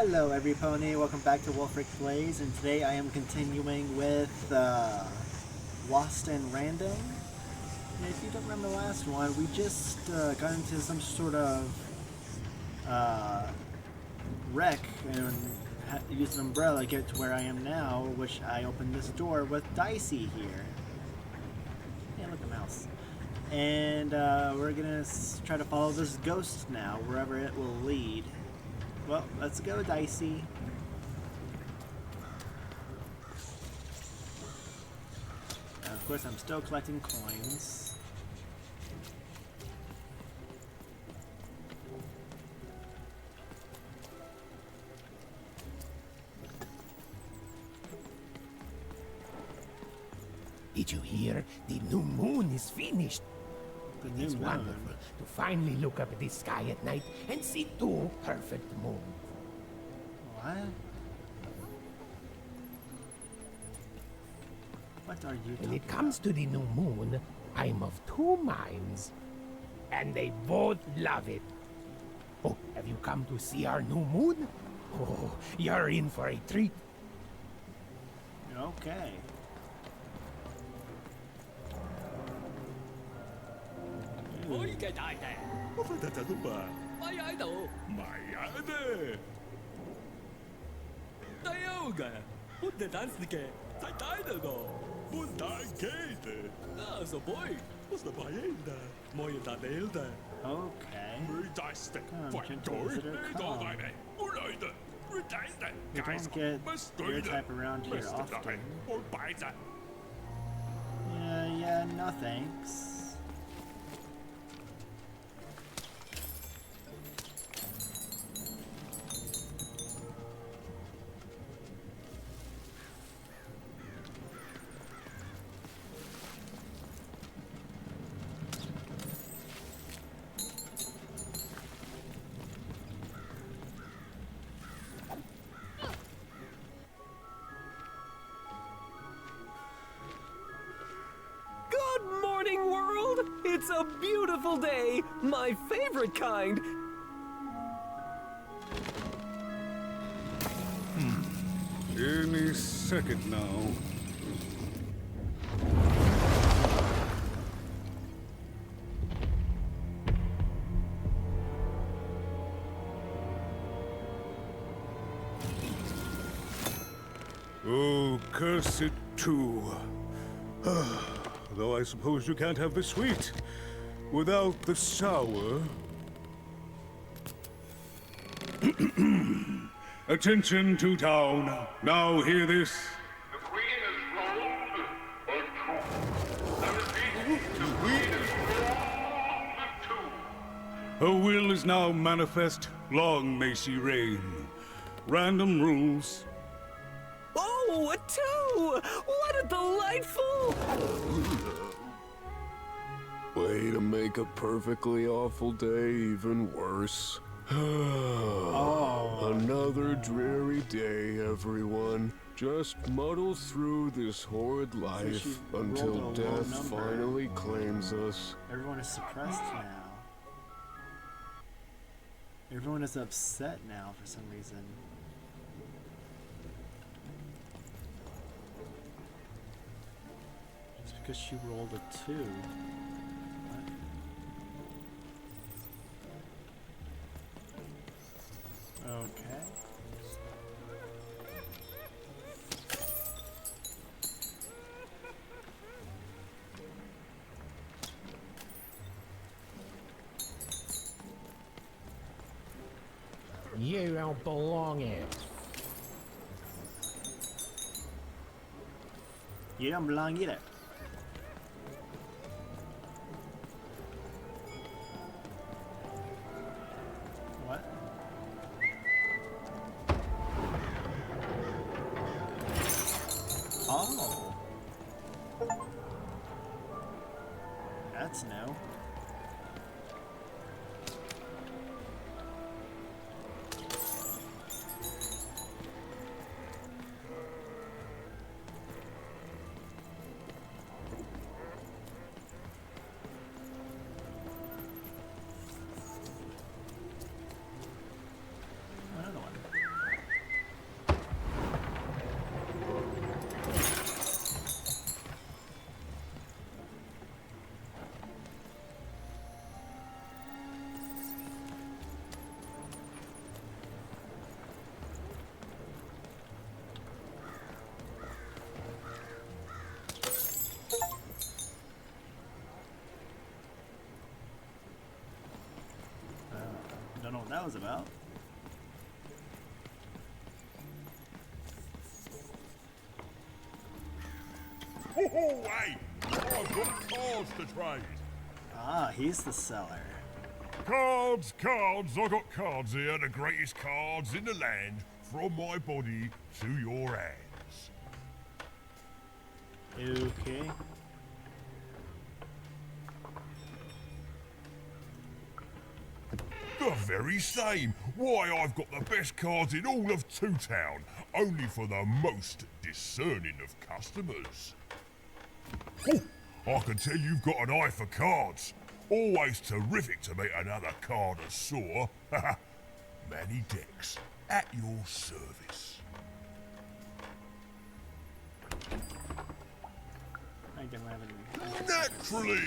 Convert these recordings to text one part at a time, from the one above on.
Hello everypony, welcome back to Wulfric Plays, and today I am continuing with Lost and Random. And if you don't remember the last one, we just got into some sort of wreck and used an umbrella to get to where I am now, which I opened this door with Dicey here. Yeah, look at the mouse. And we're gonna try to follow this ghost now, wherever it will lead. Well, let's go, Dicey. And of course, I'm still collecting coins. Did you hear? The new moon is finished. The new It's moon. wonderful to finally look up at the sky at night and see two perfect moons. What? What are you When talking it comes about? to the new moon, I'm of two minds. And they both love it. Oh, have you come to see our new moon? Oh, you're in for a treat. Okay. Okay. Come, gentle visitor, come. We don't get your type around here often. Yeah, no thanks. Good morning, world! It's a beautiful day, my favorite kind. Any second now. Oh, curse it too. Though I suppose you can't have the sweet without the sour. Attention to town. Now hear this. The Queen is rolled a two. I repeat, the Queen is rolled a two. Her will is now manifest. Long may she reign. Random rules. Oh, a two! What a delightful... Way to make a perfectly awful day even worse. Oh. Another dreary day, everyone. Just muddle through this horrid she life rolled until a low death number. finally claims us. Everyone is suppressed now. Everyone is upset now for some reason. Just because she rolled a 2. What? Okay. You don't belong here. You don't belong either. What? Oh. That's new. Another one. was about. Oh, hey! I've got cards to trade. Ah, he's the seller. Cards, cards, I got cards here, the greatest cards in the land, from my body to your hands. Okay. The very same. Why, I've got the best cards in all of Two Town, only for the most discerning of customers. Oh, I can tell you've got an eye for cards. Always terrific to meet another connoisseur. Manny Dex, at your service. I don't have any. Naturally!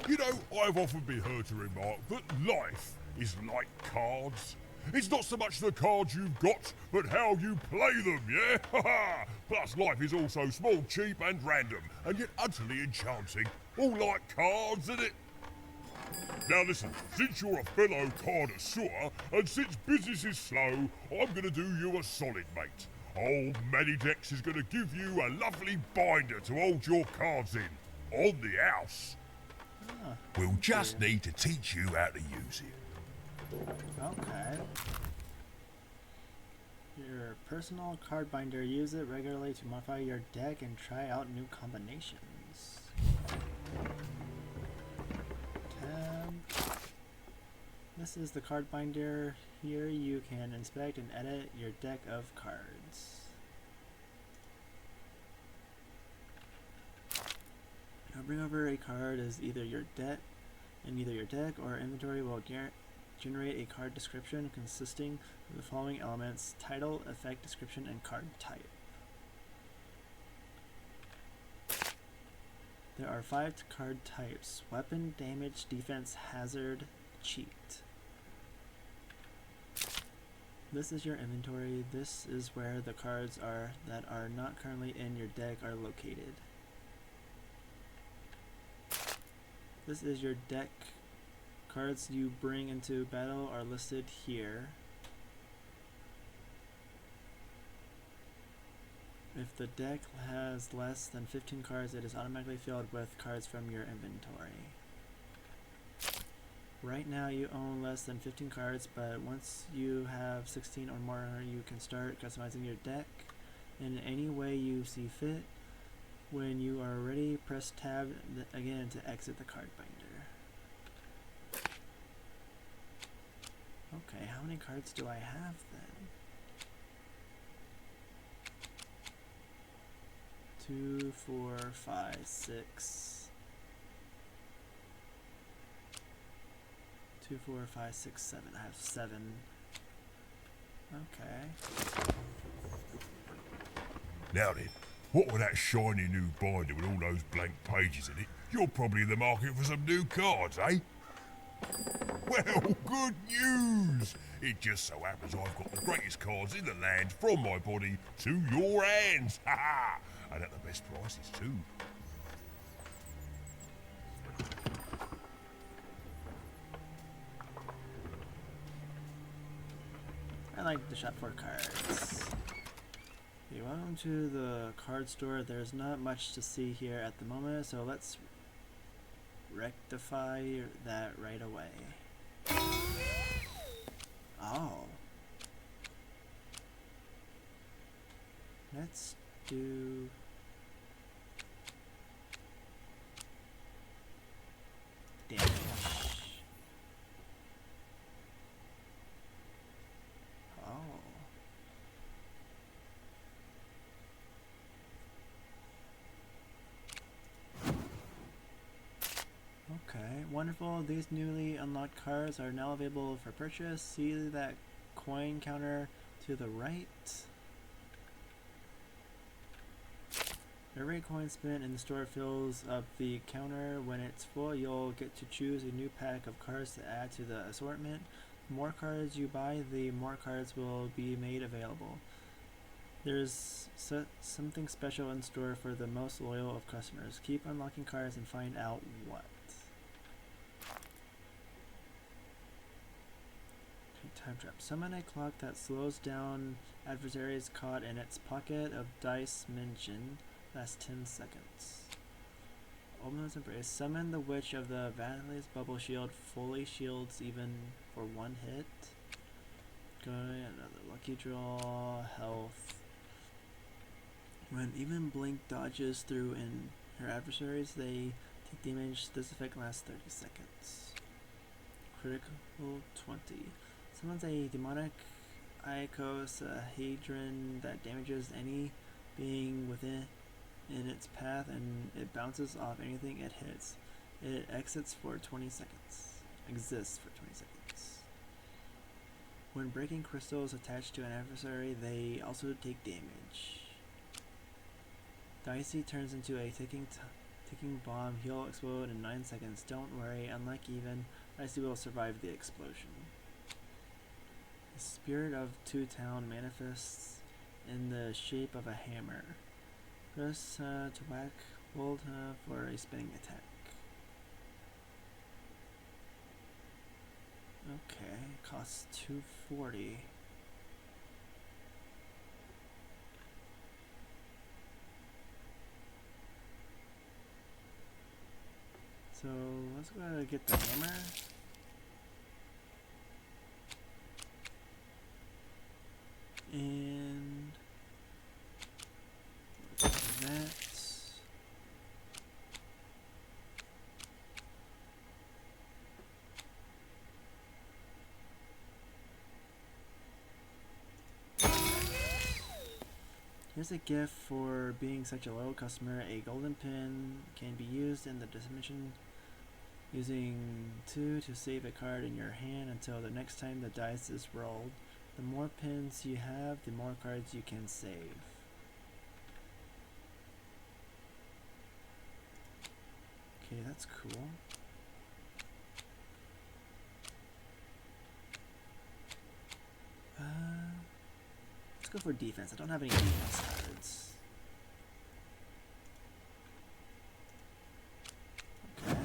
You know, I've often been heard to remark that life is like cards. It's not so much the cards you've got, but how you play them, yeah? Plus, life is also small, cheap, and random, and yet utterly enchanting. All like cards, isn't it? Now listen, since you're a fellow connoisseur, and since business is slow, I'm gonna do you a solid, mate. Old Manny Dex is gonna give you a lovely binder to hold your cards in, on the house. We'll just need to teach you how to use it. Okay. Your personal card binder. Use it regularly to modify your deck and try out new combinations. Tab. This is the card binder. Here you can inspect and edit your deck of cards. Now bring over a card as either your deck, and either your deck or inventory will generate a card description consisting of the following elements: title, effect, description, and card type. There are 5 card types: weapon, damage, defense, hazard, cheat. This is your inventory. This is where the cards are that are not currently in your deck are located. This is your deck. Cards you bring into battle are listed here. If the deck has less than 15 cards, it is automatically filled with cards from your inventory. Right now you own less than 15 cards, but once you have 16 or more, you can start customizing your deck in any way you see fit. When you are ready, press tab again to exit the card binder. Okay, how many cards do I have then? 2, 4, 5, 6. 2, 4, 5, 6, 7. I have 7. Okay. Now then, what with that shiny new binder with all those blank pages in it, you're probably in the market for some new cards, eh? Well, good news! It just so happens I've got the greatest cards in the land from my body to your hands, ha! And at the best prices too. I like the shop for cards. Okay, welcome to the card store. There's not much to see here at the moment, so let's rectify that right away. Oh. Let's do... damage. Oh. Okay, wonderful. These newly unlocked cards are now available for purchase. See that coin counter to the right? Every coin spent in the store fills up the counter. When it's full, you'll get to choose a new pack of cards to add to the assortment. The more cards you buy, the more cards will be made available. There's something special in store for the most loyal of customers. Keep unlocking cards and find out what. Okay, Time trap. Summon a clock that slows down adversaries caught in its pocket of dice mentioned. Lasts 10 seconds. Ominous Embrace. Summon the Witch of the Valley's Bubble Shield. Fully shields even for one hit. Go to another lucky draw. Health. When even Blink dodges through in her adversaries, they take damage. This effect lasts 30 seconds. Critical 20. Summons a demonic icosahedron that damages any being within its path, and it bounces off anything it hits. It exists for 20 seconds. When breaking crystals attached to an adversary, they also take damage. Dicey turns into a ticking bomb. He'll explode in 9 seconds. Don't worry, unlike even, Dicey will survive the explosion. The spirit of Two Town manifests in the shape of a hammer. Press to whack, hold for a spinning attack. Okay, costs 240. So let's go ahead and get the hammer. And that. Here's a gift for being such a loyal customer. A golden pin can be used in the dimension using 2 to save a card in your hand until the next time the dice is rolled. The more pins you have, the more cards you can save. Okay, that's cool. Let's go for defense. I don't have any defense cards. Okay.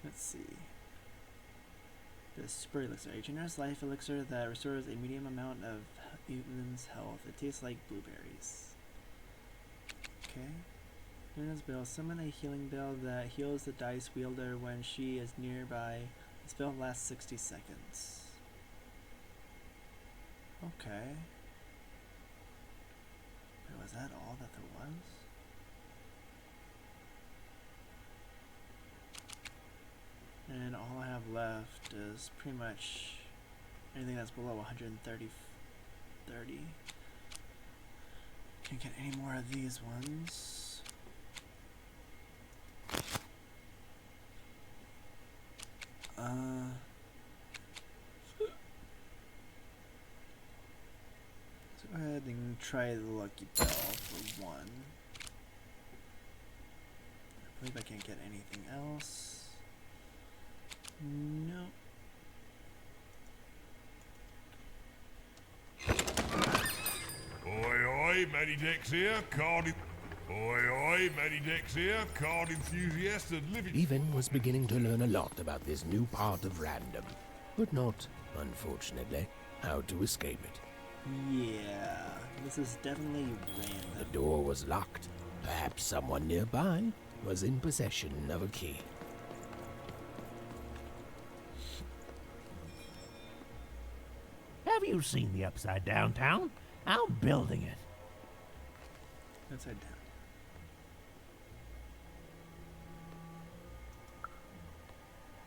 Let's see. The Super Elixir. A generous life elixir that restores a medium amount of Evelyn's health. It tastes like blueberries. Okay. Luna's Bell. Summon a healing bell that heals the dice wielder when she is nearby. The spell lasts 60 seconds. Okay. Wait, was that all that there was? And all I have left is pretty much anything that's below 130. Can't get any more of these ones. Let's go ahead and try the lucky bell for one. I believe I can't get anything else. Nope. Oi, Matty Dex here, Matty Dex here, card enthusiast and living. Even was beginning to learn a lot about this new part of random, but not, unfortunately, how to escape it. Yeah, this is definitely The random. door was locked. Perhaps someone nearby was in possession of a key. Have you seen the Upside Down town? I'm building it. Upside down.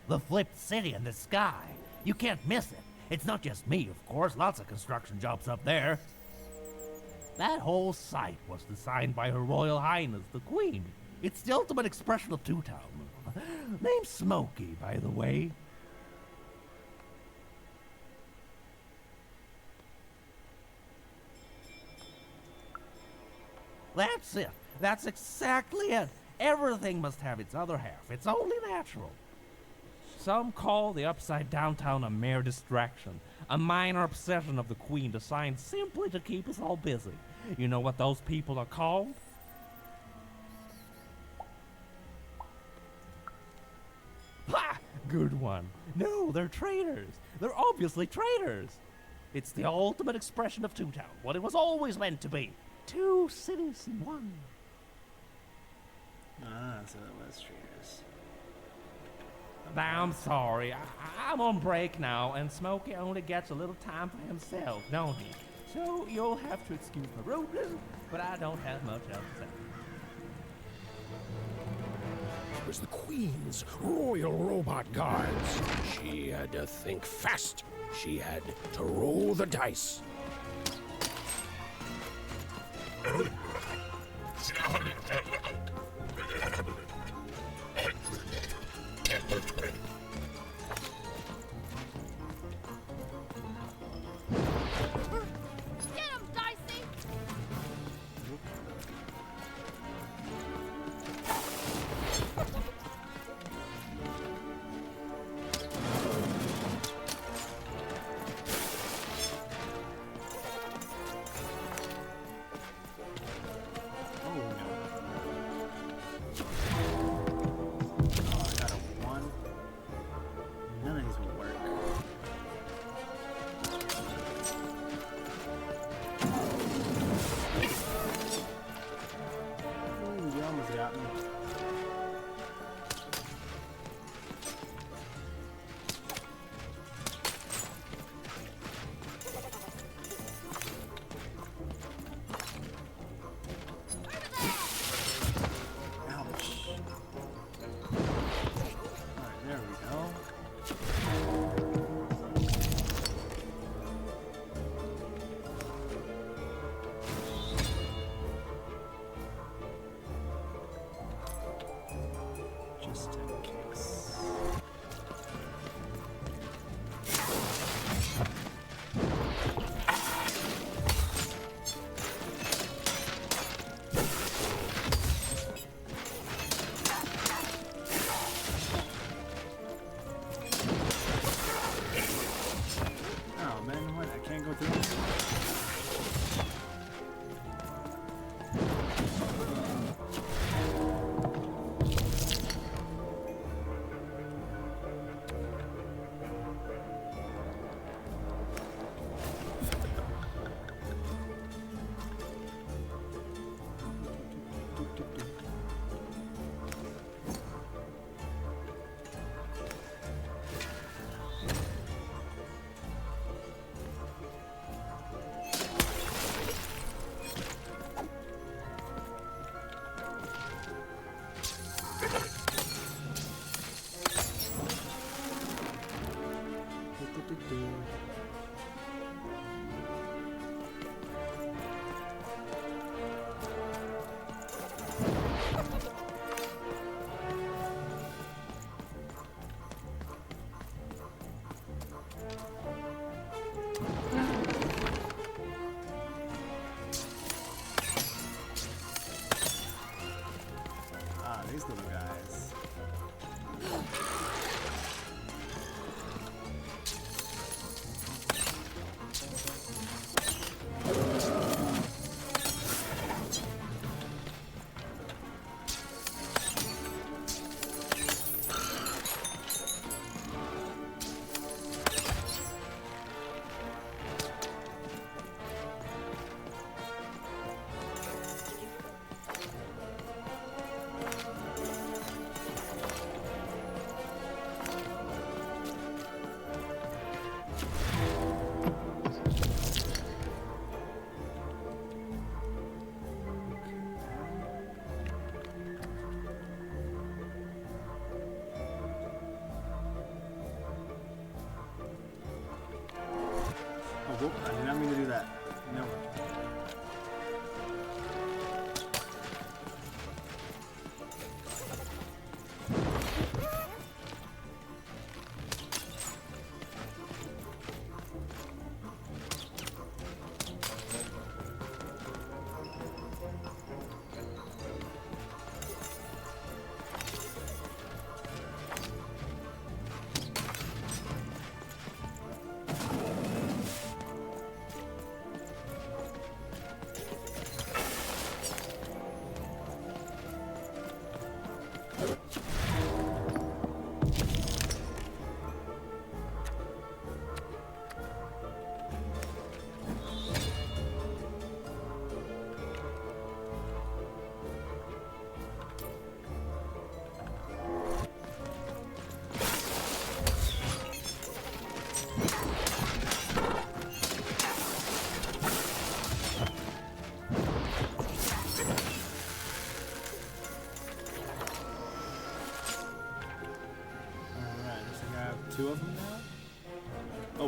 The flipped city in the sky. You can't miss it. It's not just me, of course. Lots of construction jobs up there. That whole site was designed by Her Royal Highness, the Queen. It's the ultimate expression of Two Town. Name's Smokey, by the way. That's it. That's exactly it. Everything must have its other half. It's only natural. Some call the Upside Down town a mere distraction, a minor obsession of the Queen designed simply to keep us all busy. You know what those people are called? Ha! good one. No, they're traitors. They're obviously traitors. It's the ultimate expression of Two Town, what it was always meant to be. Two cities in one. Ah, so it was traitors. I'm sorry. I'm on break now, and Smokey only gets a little time for himself, don't he? So you'll have to excuse my rudeness, but I don't have much else to say. It was the Queen's Royal Robot Guards. She had to think fast. She had to roll the dice. Get him, Dicey!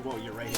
whoa, you're right here.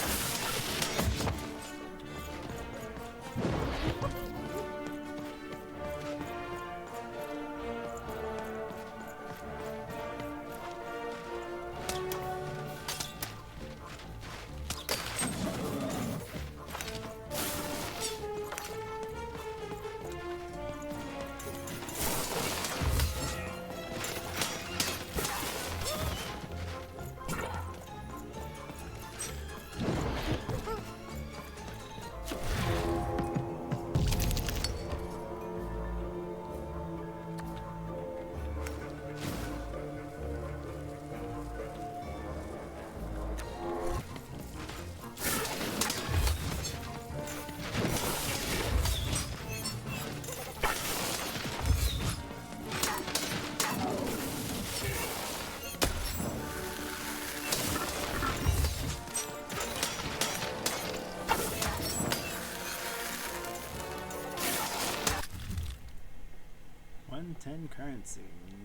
$110 currency.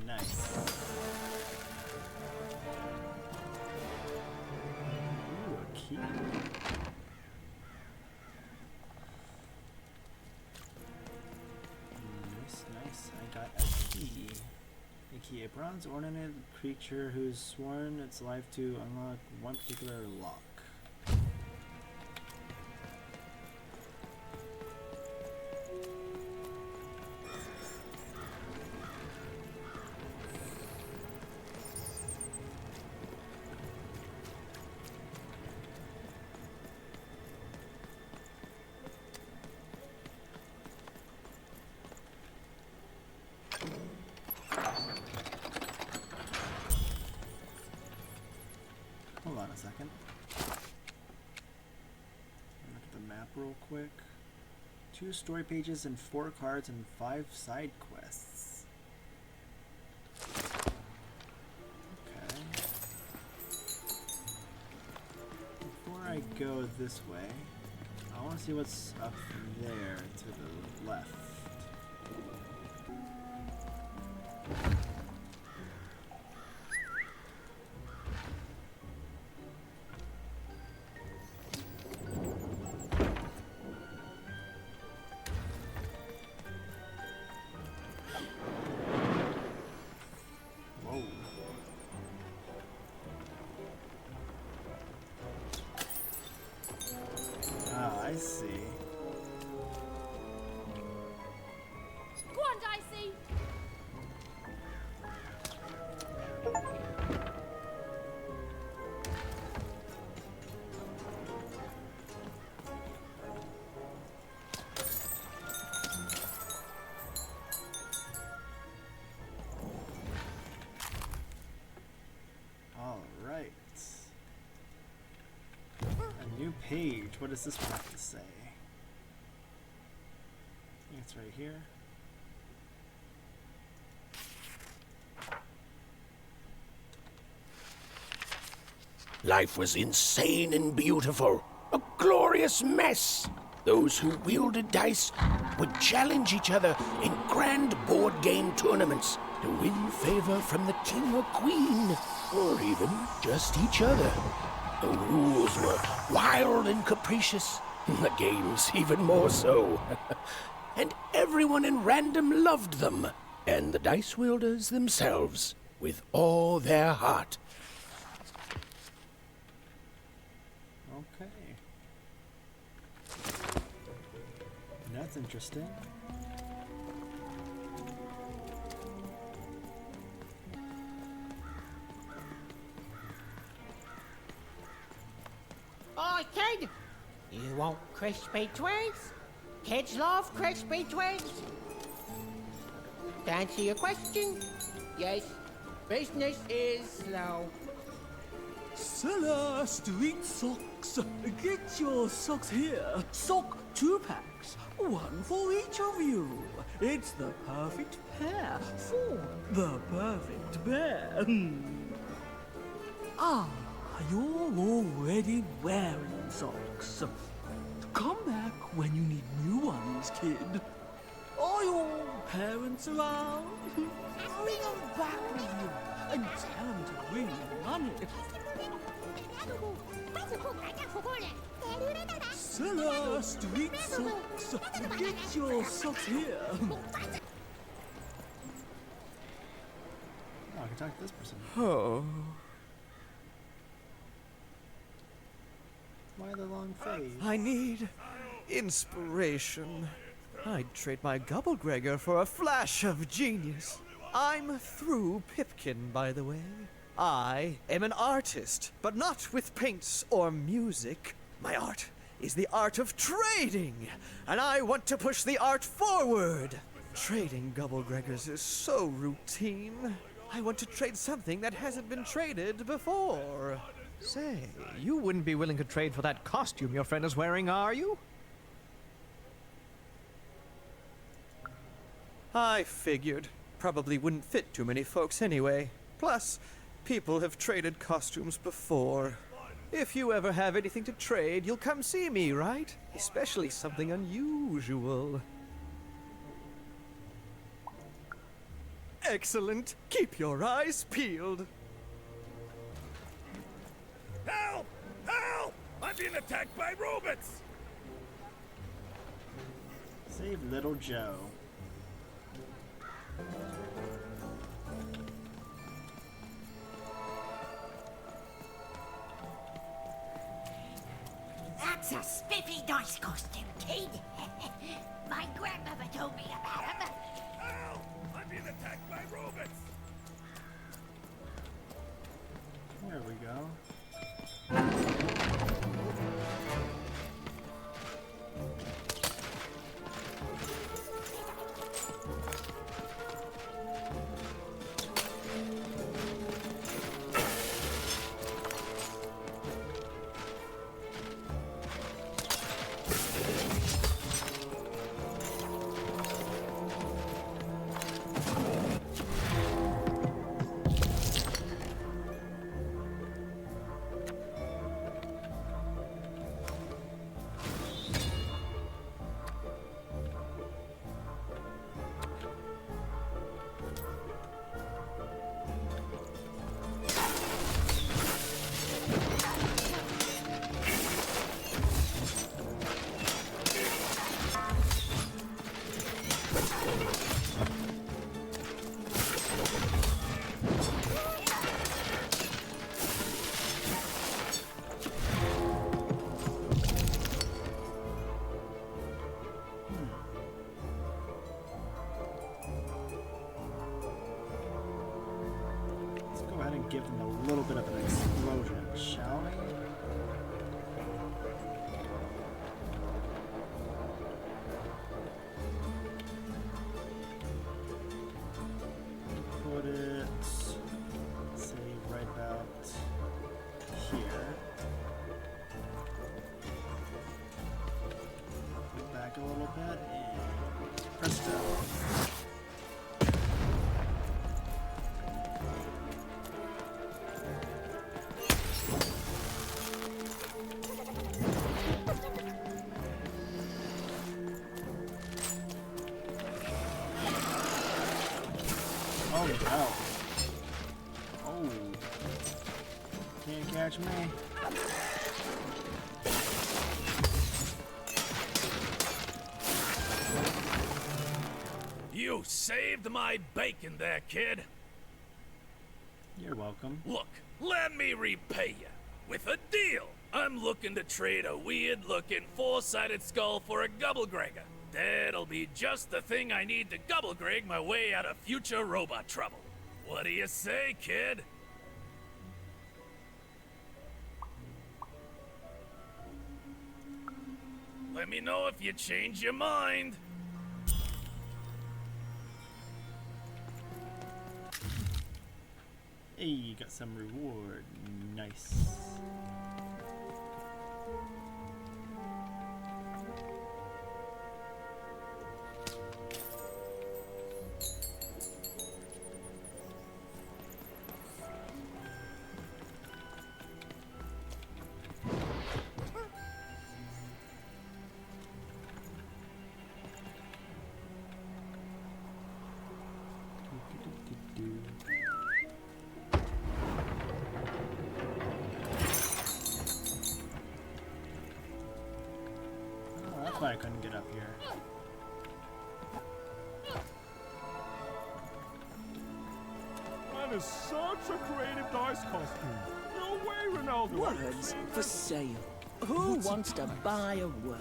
Nice. Ooh, a key. Nice. I got a key. A key. A bronze ornamented creature who's sworn its life to unlock one particular lock. Hold on a second. Look at the map real quick. 2 story pages and 4 cards and 5 side quests. Okay. Before I go this way, I want to see what's up there to the left. I see. Go on, Dicey! All right. A new page. What does this one have to say? I think it's right here. Life was insane and beautiful. A glorious mess. Those who wielded dice would challenge each other in grand board game tournaments to win favor from the king or queen, or even just each other. The rules were wild and capricious, the games even more so. And everyone in random loved them, and the dice wielders themselves, with all their heart. Okay. That's interesting. Oi, kid! You want crispy twigs? Kids love crispy twigs. To answer your question, yes, business is slow. Seller Street Socks. Get your socks here. Sock 2-packs. One for each of you. It's the perfect pair for the perfect bear. Ah, you're already wearing socks. Come back when you need new ones, kid. Are your parents around? Bring them back with you and tell them to bring you money. Seller Street Socks. Get your socks here. Oh, I can talk to this person. Oh. Why the long face? I need inspiration. I'd trade my Gubblegregor for a flash of genius. I'm through Pipkin, by the way. I am an artist, but not with paints or music. My art is the art of trading, and I want to push the art forward. Trading Gubblegregors is so routine. I want to trade something that hasn't been traded before. Say, you wouldn't be willing to trade for that costume your friend is wearing, are you? I figured. Probably wouldn't fit too many folks anyway. Plus, people have traded costumes before. If you ever have anything to trade, you'll come see me, right? Especially something unusual. Excellent. Keep your eyes peeled. Help! Help! I'm being attacked by robots! Save little Joe. That's a spiffy nice costume, kid. My grandmother told me about him. Help! I'm being attacked by robots! There we go. Give them a little bit of an explosion, shall we? Put it, say, right about here. Go back a little bit and presto. Oh no. Oh. Can't catch me. You saved my bacon there, kid. You're welcome. Look, let me repay you. With a deal. I'm looking to trade a weird-looking four-sided skull for a Gubblegregor. That'll be just the thing I need to Gubblegreg my way out of future robot trouble. What do you say, kid? Let me know if you change your mind. Hey, you got some reward. Nice. why I couldn't get up here. That is such a creative dice costume. No way, Ronaldo. Words for sale. Who wants to buy a word?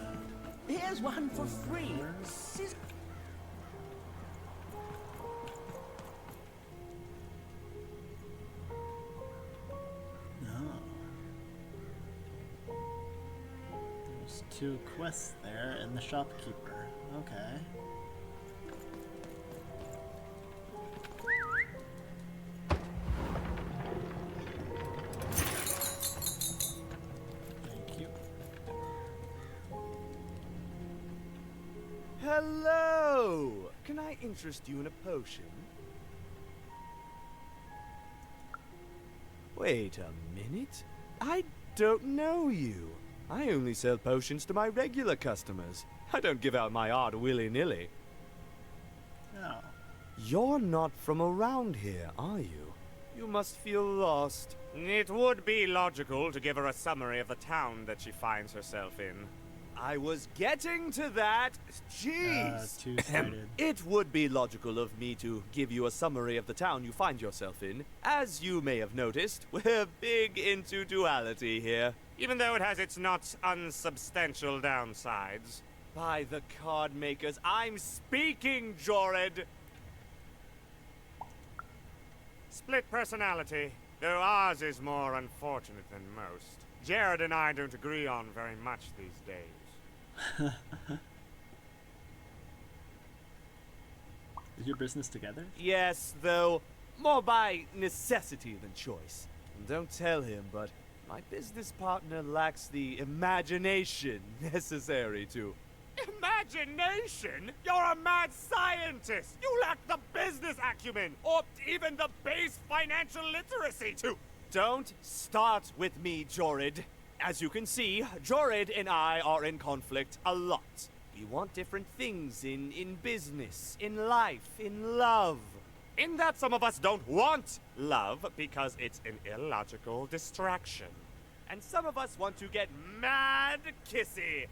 Here's one for free. There's 2 quests there and the shopkeeper. Okay. Thank you. Hello! Can I interest you in a potion? Wait a minute. I don't know you. I only sell potions to my regular customers. I don't give out my art willy-nilly. No. You're not from around here, are you? You must feel lost. It would be logical to give her a summary of the town that she finds herself in. I was getting to that. Jeez. Two-sided. It would be logical of me to give you a summary of the town you find yourself in. As you may have noticed, we're big into duality here. Even though it has its not unsubstantial downsides. By the card makers, I'm speaking, Jorid! Split personality, though ours is more unfortunate than most. Jared and I don't agree on very much these days. Is your business together? Yes, though more by necessity than choice. And don't tell him, but my business partner lacks the imagination necessary to... Imagination? You're a mad scientist! You lack the business acumen, or even the base financial literacy to... Don't start with me, Jorid. As you can see, Jorid and I are in conflict a lot. We want different things in business, in life, in love. In that some of us don't want love because it's an illogical distraction. And some of us want to get mad kissy.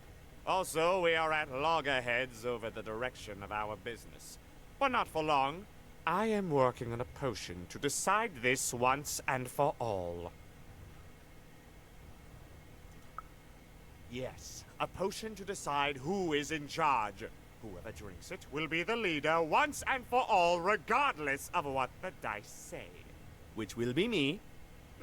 Also, we are at loggerheads over the direction of our business. But not for long. I am working on a potion to decide this once and for all. Yes, a potion to decide who is in charge. Whoever drinks it will be the leader once and for all, regardless of what the dice say. Which will be me.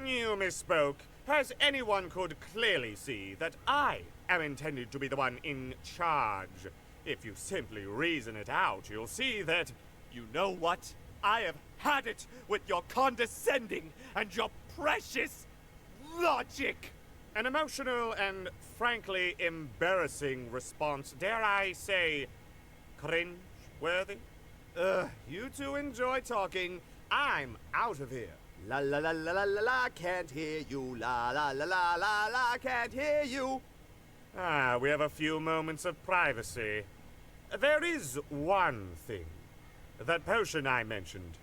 You misspoke, as anyone could clearly see that I am intended to be the one in charge. If you simply reason it out, you'll see that... You know what? I have had it with your condescending and your precious logic. An emotional and frankly embarrassing response, dare I say, cringe-worthy? You two enjoy talking. I'm out of here. La la la la la la la, can't hear you. La la la la la la, can't hear you. Ah, we have a few moments of privacy. There is one thing. That potion I mentioned.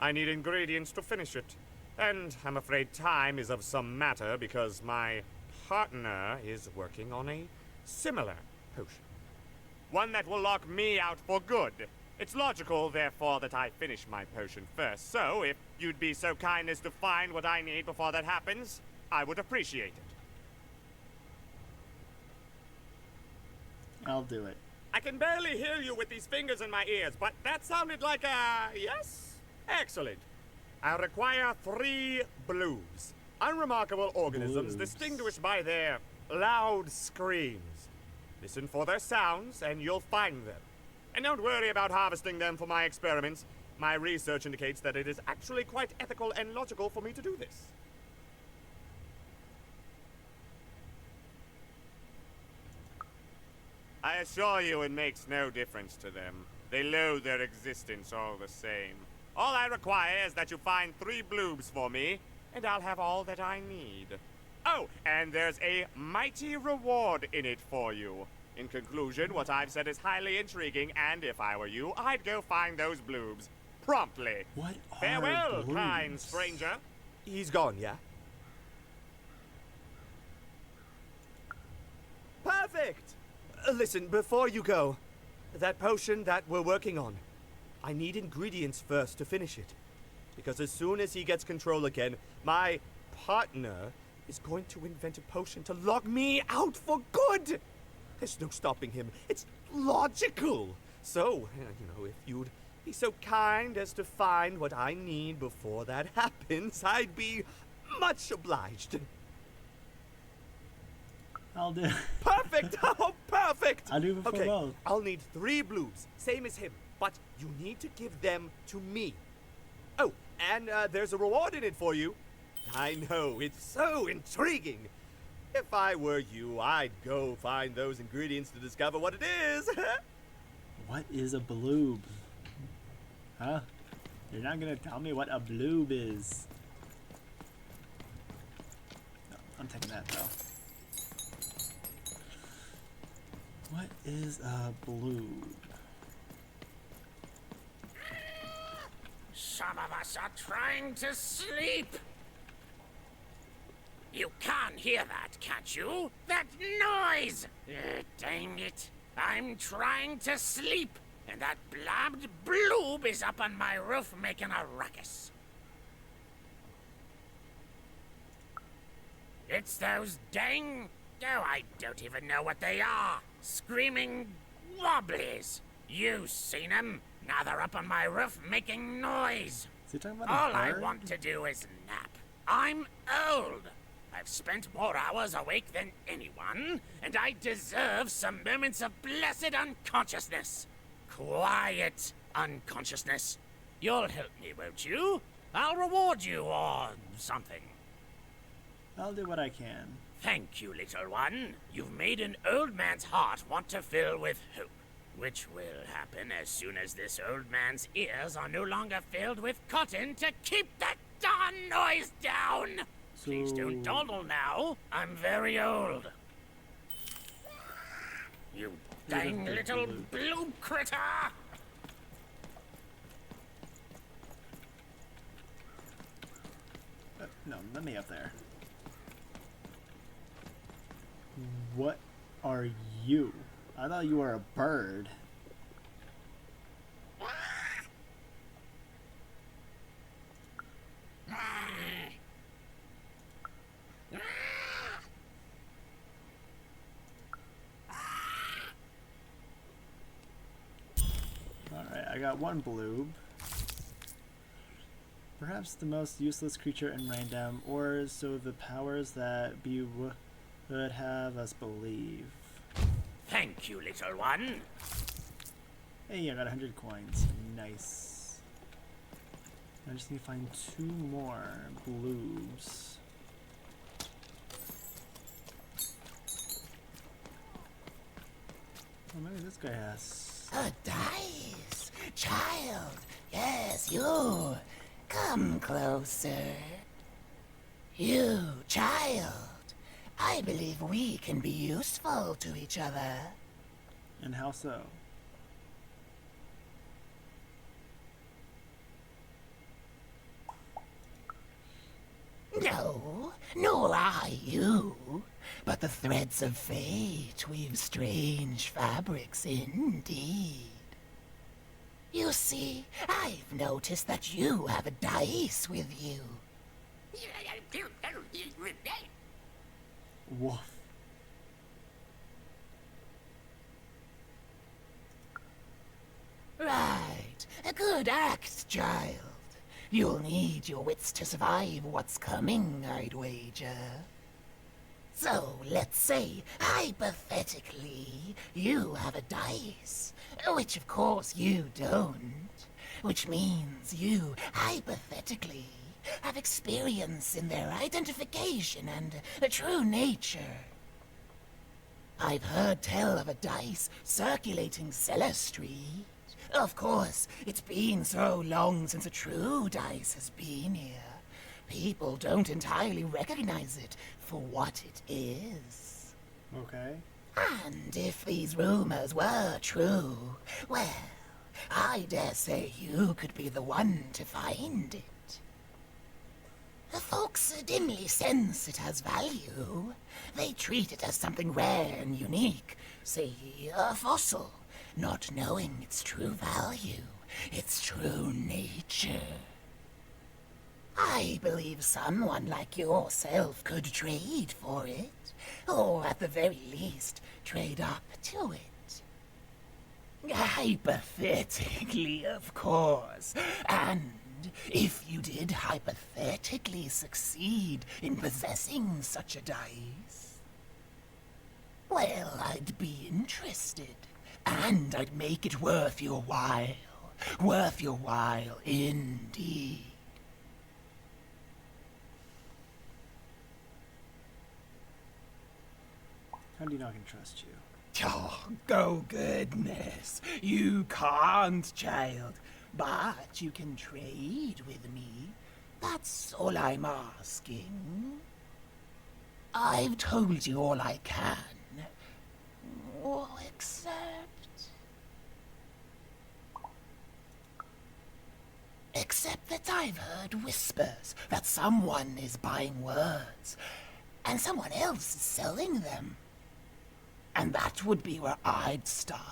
I need ingredients to finish it. And I'm afraid time is of some matter because my partner is working on a similar potion. One that will lock me out for good. It's logical, therefore, that I finish my potion first. So, if you'd be so kind as to find what I need before that happens, I would appreciate it. I'll do it. I can barely hear you with these fingers in my ears, but that sounded like a yes? Excellent. I require 3 blues. Unremarkable organisms distinguished by their loud screams. Listen for their sounds, and you'll find them. And don't worry about harvesting them for my experiments. My research indicates that it is actually quite ethical and logical for me to do this. I assure you it makes no difference to them. They loathe their existence all the same. All I require is that you find 3 bloobs for me, and I'll have all that I need. Oh, and there's a mighty reward in it for you. In conclusion, what I've said is highly intriguing, and if I were you, I'd go find those bloobs. Promptly. What are Farewell, bloobs? kind stranger. He's gone, yeah? Perfect! Listen, before you go, that potion that we're working on, I need ingredients first to finish it. Because as soon as he gets control again, my partner is going to invent a potion to lock me out for good. There's no stopping him. It's logical. So, if you'd be so kind as to find what I need before that happens, I'd be much obliged. I'll do. Perfect! Oh, perfect! I'll do it for okay, both. I'll need 3 blues, same as him, but you need to give them to me. Oh, and there's a reward in it for you. I know, it's so intriguing. If I were you, I'd go find those ingredients to discover what it is. What is a bloob? Huh? You're not gonna tell me what a bloob is. No, I'm taking that though. What is a bloob? Some of us are trying to sleep. You can't hear that, can't you? That noise! Dang it. I'm trying to sleep, and that blabbed bloob is up on my roof making a ruckus. It's those dang... Oh, I don't even know what they are. Screaming wobblies. You've seen them. Now they're up on my roof making noise. Is he talking about All a I bird? want to do is nap. I'm old. I've spent more hours awake than anyone, and I deserve some moments of blessed unconsciousness. Quiet unconsciousness. You'll help me, won't you? I'll reward you or something. I'll do what I can. Thank you, little one. You've made an old man's heart want to fill with hope, which will happen as soon as this old man's ears are no longer filled with cotton to keep that darn noise down. Please don't dawdle now. I'm very old. You dang little blue critter! No, let me up there. What are you? I thought you were a bird. Alright, I got 1 bloob. Perhaps the most useless creature in Random, or so the powers that be would have us believe. Thank you, little one. Hey, I got 100 coins. Nice. I just need to find 2 more bloobs. Oh, maybe this guy has. A dice! Child! Yes, you! Come closer. You, child! I believe we can be useful to each other. And how so? No, nor I you. But the threads of fate weave strange fabrics indeed. You see, I've noticed that you have a dice with you. Woof. Right, a good act, child. You'll need your wits to survive what's coming, I'd wager. So, let's say, hypothetically, you have a dice, which of course you don't, which means you, hypothetically, have experience in their identification and true nature. I've heard tell of a dice circulating Cellar Street. Of course, it's been so long since a true dice has been here. People don't entirely recognize it for what it is. Okay. And if these rumors were true, well, I dare say you could be the one to find it. The folks dimly sense it has value. They treat it as something rare and unique, say a fossil, not knowing its true value, its true nature. I believe someone like yourself could trade for it, or at the very least, trade up to it. Hypothetically, of course, and if you did hypothetically succeed in possessing such a dice, well, I'd be interested, and I'd make it worth your while indeed. How do you know I can trust you? Oh, goodness. You can't, child. But you can trade with me. That's all I'm asking. I've told you all I can. Except that I've heard whispers that someone is buying words, and someone else is selling them. And that would be where I'd start.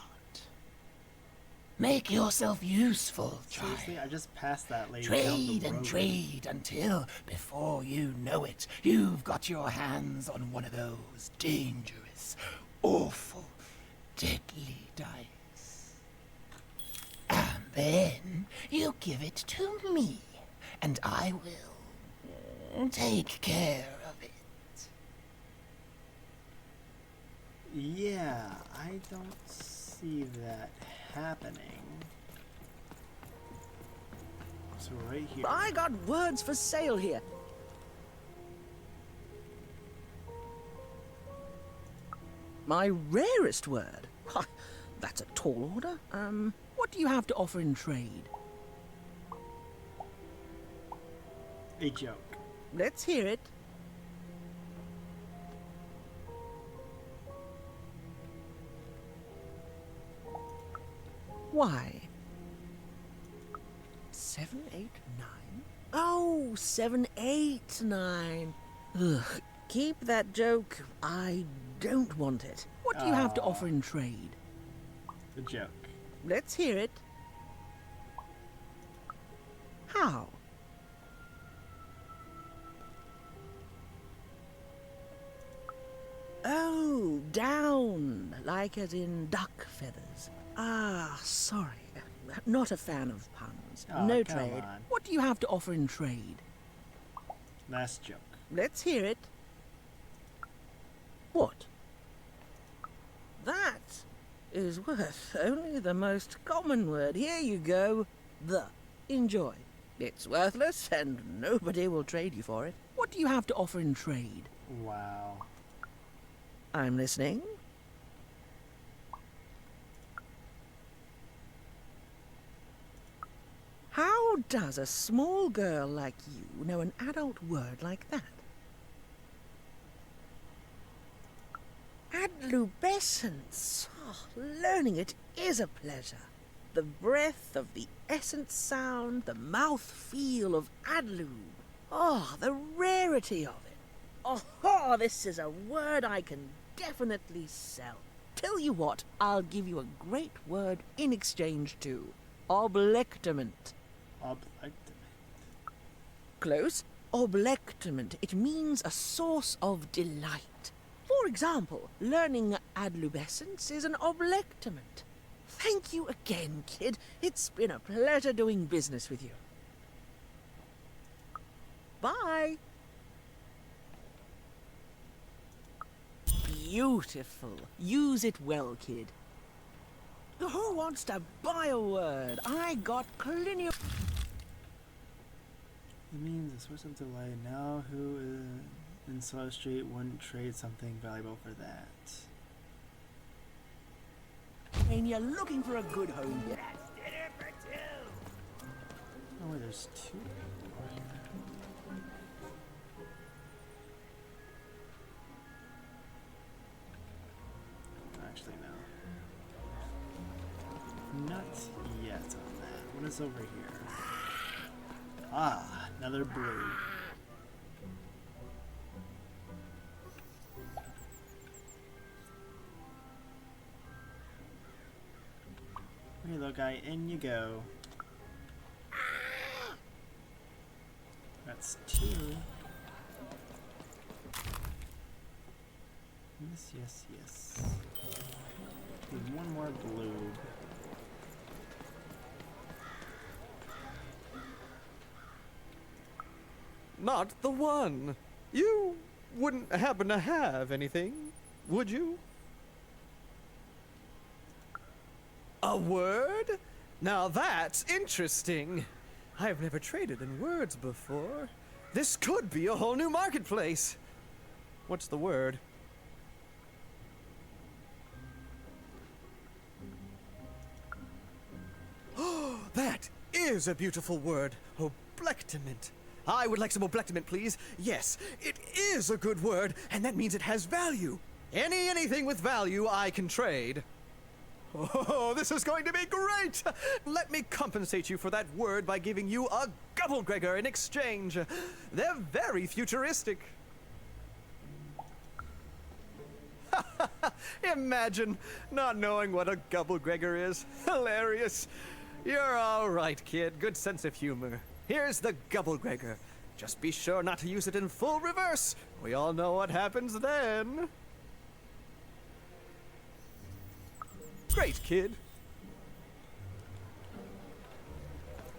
Make yourself useful, child. Seriously, I just passed that lady Trade down the and road. trade until, before you know it, you've got your hands on one of those dangerous, awful, deadly dice. And then you give it to me, and I will take care of it. Yeah, I don't see that happening. So right here. I got words for sale here. My rarest word? Ha, that's a tall order. What do you have to offer in trade? A joke. Let's hear it. Why? 7, 8, 9? Oh, 7, 8, 9. Ugh, keep that joke. I don't want it. What do you have to offer in trade? The joke. Let's hear it. How? Oh, down, like as in duck feathers. Ah, sorry. Not a fan of puns. Oh, no come trade. on. What do you have to offer in trade? Last joke. Let's hear it. What? That is worth only the most common word. Here you go. The. Enjoy. It's worthless and nobody will trade you for it. What do you have to offer in trade? Wow. I'm listening. How does a small girl like you know an adult word like that? Adlubescence. Oh, learning it is a pleasure. The breath of the essence sound, the mouth feel of adlube. Oh, the rarity of it. Oh, this is a word I can definitely sell. Tell you what, I'll give you a great word in exchange too. Oblectament. Oblectament. Close. Oblectament. It means a source of delight. For example, learning adlubescence is an oblectament. Thank you again, kid. It's been a pleasure doing business with you. Bye. Beautiful. Use it well, kid. Who wants to buy a word? I got plenty of... It means a source of delight. Now who in Slow Street wouldn't trade something valuable for that? When you're looking for a good home... That's dinner for two. Oh wait, there's two people here. Actually, no. Not yet on that. What is over here? Ah, another blue. Okay, little guy, in you go. That's 2. Yes, yes, yes. Need one more blue. Not the one. You wouldn't happen to have anything, would you? A word? Now that's interesting. I've never traded in words before. This could be a whole new marketplace. What's the word? Oh, that is a beautiful word. Oblectament. I would like some oblectament, please. Yes, it is a good word, and that means it has value. Anything with value I can trade. Oh, this is going to be great! Let me compensate you for that word by giving you a Gubblegregor in exchange. They're very futuristic. Imagine not knowing what a Gubblegregor is. Hilarious. You're all right, kid. Good sense of humor. Here's the Gubblegregor. Just be sure not to use it in full reverse. We all know what happens then. Great, kid.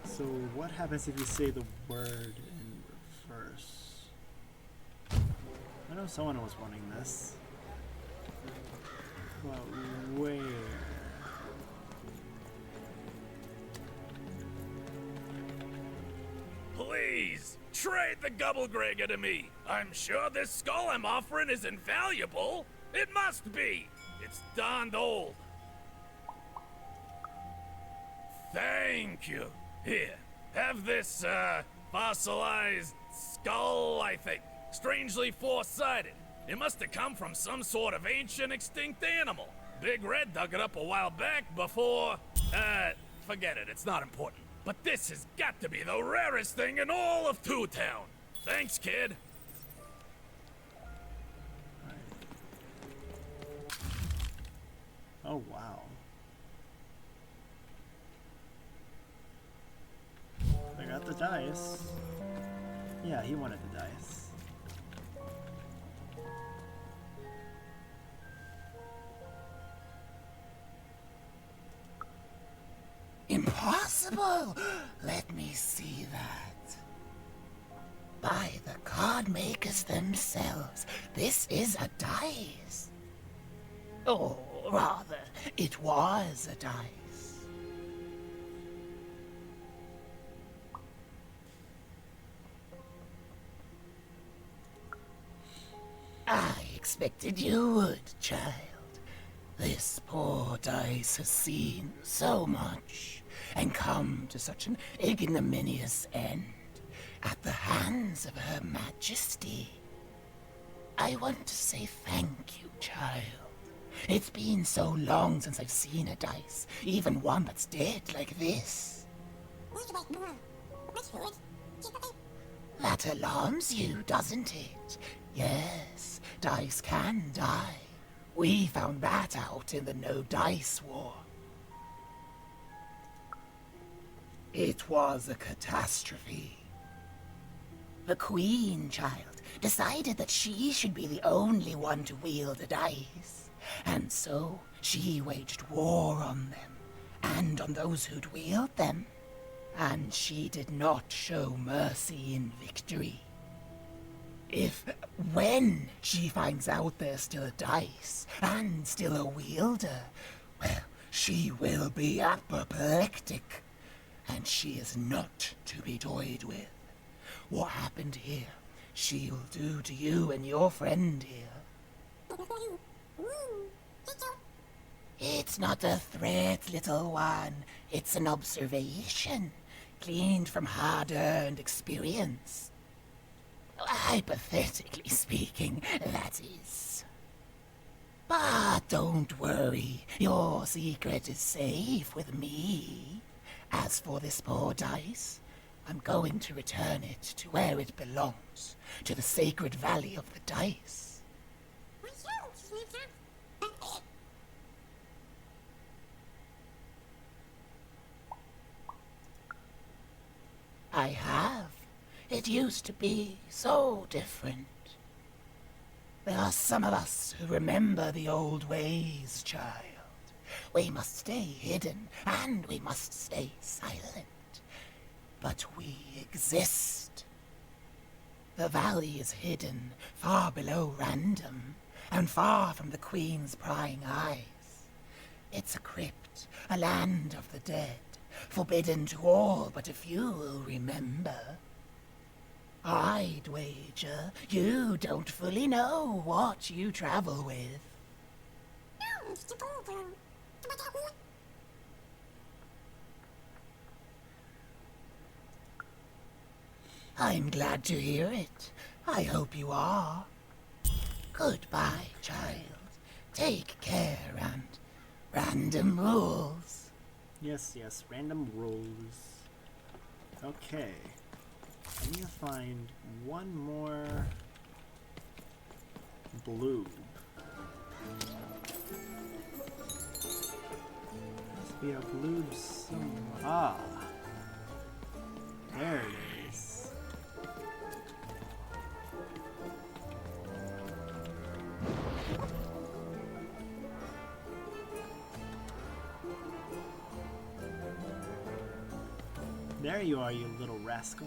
So what happens if you say the word in reverse? I know someone was wanting this. But where? Please, trade the Gubblegregor to me. I'm sure this skull I'm offering is invaluable. It must be. It's darned old. Thank you. Here, have this, fossilized skull, I think. Strangely four-sided. It must have come from some sort of ancient extinct animal. Big Red dug it up a while back before, forget it, it's not important. But this has got to be the rarest thing in all of Two Town. Thanks, kid. Oh, wow. I got the dice. Yeah, he wanted the dice. Impossible! Let me see that. By the card makers themselves, this is a dice. Or rather, it was a dice. I expected you would, child. This poor dice has seen so much and come to such an ignominious end at the hands of Her Majesty. I want to say thank you, child. It's been so long since I've seen a dice, even one that's dead like this. That alarms you, doesn't it? Yes, dice can die. We found that out in the No Dice War. It was a catastrophe. The Queen, child, decided that she should be the only one to wield a dice, and so she waged war on them, and on those who'd wield them. And she did not show mercy in victory. When she finds out there's still a dice, and still a wielder, well, she will be apoplectic. And she is not to be toyed with. What happened here, she'll do to you and your friend here. It's not a threat, little one. It's an observation, gleaned from hard-earned experience. Hypothetically speaking, that is. But don't worry, your secret is safe with me. As for this poor dice, I'm going to return it to where it belongs, to the sacred valley of the dice. I have. It used to be so different. There are some of us who remember the old ways, child. We must stay hidden, and we must stay silent. But we exist. The valley is hidden far below Random, and far from the Queen's prying eyes. It's a crypt, a land of the dead, forbidden to all but a few will remember. I'd wager you don't fully know what you travel with. I'm glad to hear it. I hope you are. Goodbye, child. Take care, and random rules. Yes, yes, random rules. Okay. I need to find one more blue. Must be a blue Ah. There it is. There you are, you little rascal.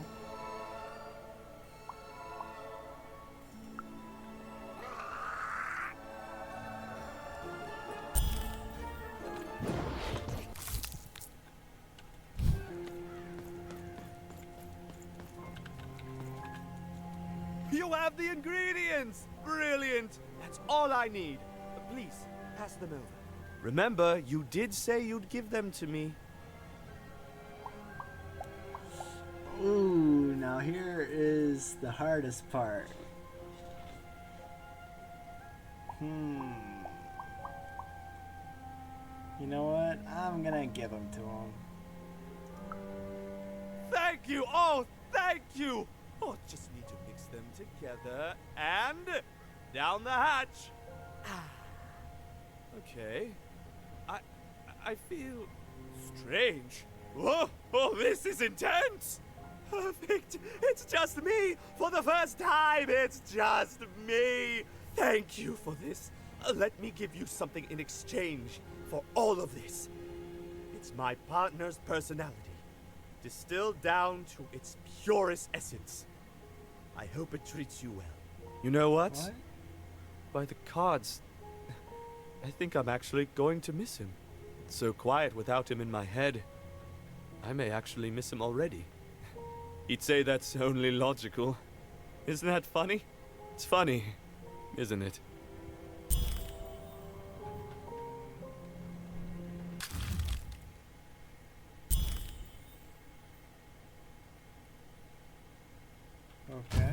You have the ingredients! Brilliant! That's all I need. Please, pass them over. Remember, you did say you'd give them to me. Ooh, now here is the hardest part. You know what? I'm gonna give them to him. Thank you! Oh, thank you! Oh, just need to mix them together and down the hatch. Okay. I feel strange. Oh, this is intense! Perfect! It's just me! For the first time, it's just me! Thank you for this. Let me give you something in exchange for all of this. It's my partner's personality, distilled down to its purest essence. I hope it treats you well. You know what? What? By the cards, I think I'm actually going to miss him. It's so quiet without him in my head. I may actually miss him already. He'd say that's only logical. Isn't that funny? It's funny, isn't it? Okay.